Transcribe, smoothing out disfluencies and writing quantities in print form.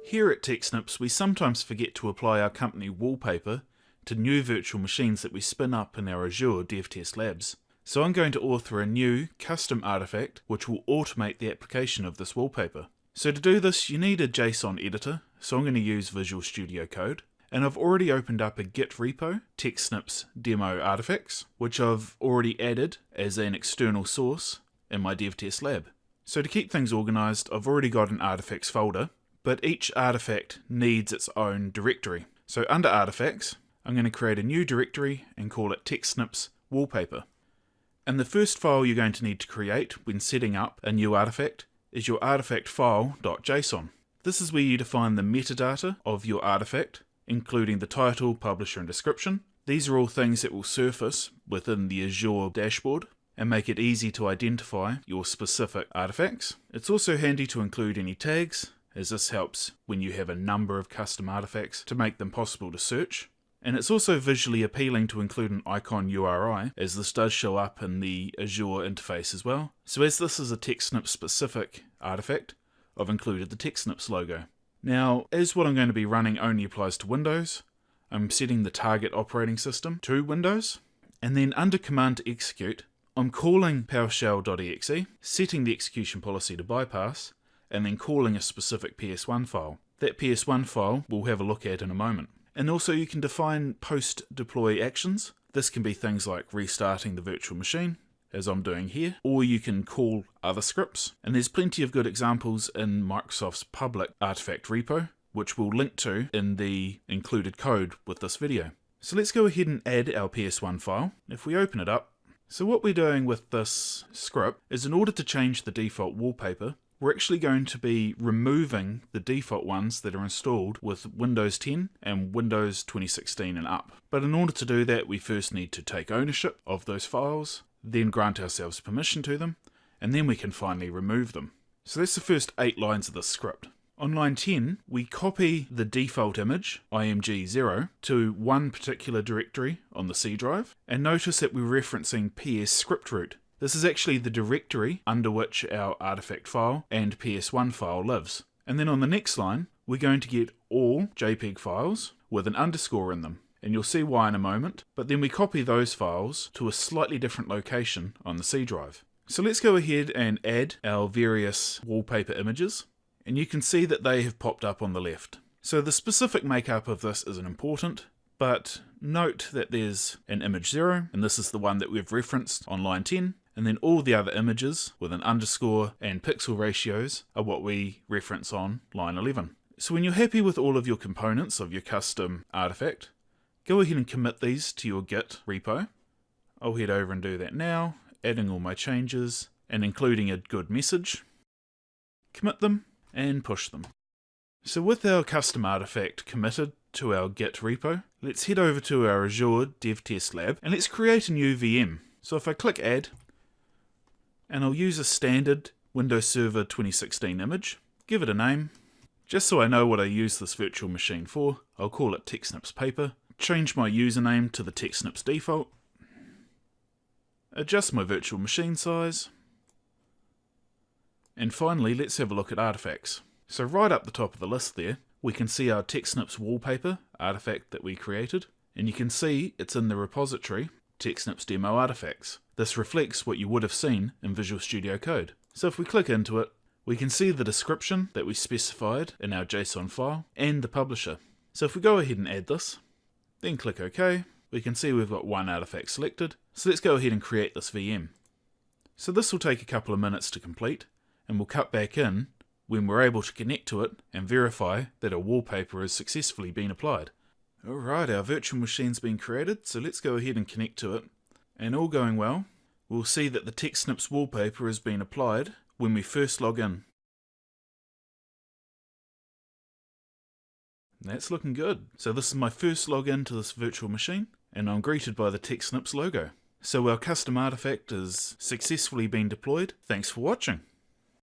Here at TechSnips, we sometimes forget to apply our company wallpaper to new virtual machines that we spin up in our Azure DevTest Labs. So I'm going to author a new custom artifact which will automate the application of this wallpaper. So to do this, you need a JSON editor, so I'm going to use Visual Studio Code. And I've already opened up a Git repo, TechSnips demo artifacts, which I've already added as an external source in my DevTest Lab. So to keep things organized, I've already got an artifacts folder, but each artifact needs its own directory. So under artifacts, I'm going to create a new directory and call it TechSnips wallpaper. And the first file you're going to need to create when setting up a new artifact is your artifact file.json. This is where you define the metadata of your artifact, including the title, publisher, and description. These are all things that will surface within the Azure dashboard and make it easy to identify your specific artifacts. It's also handy to include any tags, as this helps when you have a number of custom artifacts to make them possible to search. And it's also visually appealing to include an icon URI, as this does show up in the Azure interface as well. So as this is a TechSnips specific artifact, I've included the TechSnips logo. Now, as what I'm going to be running only applies to Windows, I'm setting the target operating system to Windows, and then under command to execute, I'm calling PowerShell.exe, setting the execution policy to bypass, and then calling a specific PS1 file. That PS1 file we'll have a look at in a moment. And also you can define post-deploy actions. This can be things like restarting the virtual machine, as I'm doing here, or you can call other scripts. And there's plenty of good examples in Microsoft's public artifact repo, which we'll link to in the included code with this video. So let's go ahead and add our PS1 file. If we open it up, so what we're doing with this script is, in order to change the default wallpaper, we're actually going to be removing the default ones that are installed with Windows 10 and Windows 2016 and up. But in order to do that, we first need to take ownership of those files, then grant ourselves permission to them, and then we can finally remove them. So that's the first 8 lines of the script. On line 10, we copy the default image, img0, to one particular directory on the C drive, and notice that we're referencing ps script root. This is actually the directory under which our artifact file and PS1 file lives. And then on the next line, we're going to get all JPEG files with an underscore in them. And you'll see why in a moment, but then we copy those files to a slightly different location on the C drive. So let's go ahead and add our various wallpaper images, and you can see that they have popped up on the left. So the specific makeup of this isn't important, but note that there's an image 0, and this is the one that we've referenced on line 10, and then all the other images with an underscore and pixel ratios are what we reference on line 11. So when you're happy with all of your components of your custom artifact, go ahead and commit these to your Git repo. I'll head over and do that now, adding all my changes and including a good message. Commit them and push them. So with our custom artifact committed to our Git repo, let's head over to our Azure DevTest Lab and let's create a new VM. So if I click Add, and I'll use a standard Windows Server 2016 image, give it a name. Just so I know what I use this virtual machine for, I'll call it TechSnips Paper, change my username to the TechSnips default, adjust my virtual machine size, and finally let's have a look at artifacts. So right up the top of the list there, we can see our TechSnips wallpaper artifact that we created, and you can see it's in the repository TechSnips Demo Artifacts. This reflects what you would have seen in Visual Studio Code. So if we click into it, we can see the description that we specified in our JSON file and the publisher. So if we go ahead and add this, then click OK, we can see we've got one artifact selected. So let's go ahead and create this VM. So this will take a couple of minutes to complete, and we'll cut back in when we're able to connect to it and verify that a wallpaper has successfully been applied. Alright, our virtual machine's been created, so let's go ahead and connect to it. And all going well, we'll see that the TechSnips wallpaper has been applied when we first log in. That's looking good. So this is my first login to this virtual machine, and I'm greeted by the TechSnips logo. So our custom artifact has successfully been deployed. Thanks for watching.